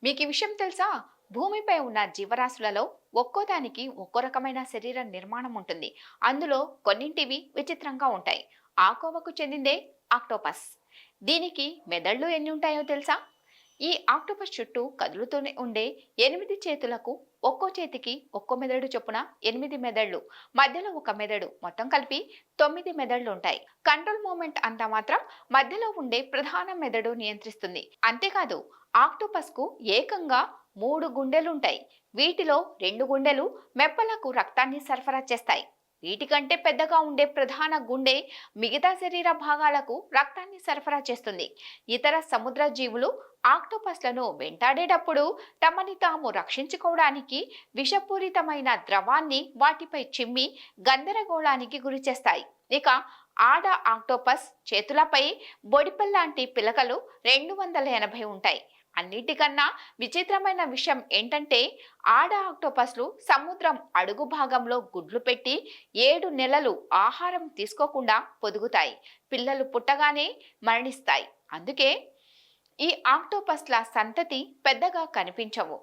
మీకు ఈ విషయం తెలుసా? భూమిపై ఉన్న జీవరాశులలో ఒక్కోదానికి ఒక్కో రకమైన శరీర నిర్మాణం ఉంటుంది. అందులో కొన్నింటివి విచిత్రంగా ఉంటాయి. ఆ కోవకు చెందిందే ఆక్టోపస్. దీనికి మెదళ్ళు ఎన్ని ఉంటాయో తెలుసా? ఈ ఆక్టోపస్ చుట్టూ కదులుతూనే ఉండే 8 చేతులకు ఒక్కో చేతికి ఒక్కో మెదడు చొప్పున 8 మెదళ్ళు, మధ్యలో ఒక మెదడు, మొత్తం కలిపి 9 మెదళ్ళు ఉంటాయి. కంట్రోల్ మూమెంట్ అంతా మాత్రం మధ్యలో ఉండే ప్రధాన మెదడు నియంత్రిస్తుంది. అంతేకాదు, ఆక్టోపస్ కు ఏకంగా 3 గుండెలుంటాయి. వీటిలో 2 గుండెలు మెప్పలకు రక్తాన్ని సరఫరా చేస్తాయి. వీటికంటే పెద్దగా ఉండే ప్రధాన గుండె మిగతా శరీర భాగాలకు రక్తాన్ని సరఫరా చేస్తుంది. ఇతర సముద్ర జీవులు ఆక్టోపస్లను వెంటాడేటప్పుడు తమని తాము రక్షించుకోవడానికి విషపూరితమైన ద్రవాన్ని వాటిపై చిమ్మి గందరగోళానికి గురిచేస్తాయి. ఇక ఆడ ఆక్టోపస్ చేతులపై బొడిపెల్లాంటి పిలకలు 280 ఉంటాయి. అన్నిటికన్నా విచిత్రమైన విషయం ఏంటంటే, ఆడ ఆక్టోపస్లు సముద్రం అడుగు భాగంలో గుడ్లు పెట్టి 7 నెలలు ఆహారం తీసుకోకుండా పొదుగుతాయి. పిల్లలు పుట్టగానే మరణిస్తాయి. అందుకే ఈ ఆక్టోపస్ల సంతతి పెద్దగా కనిపించవు.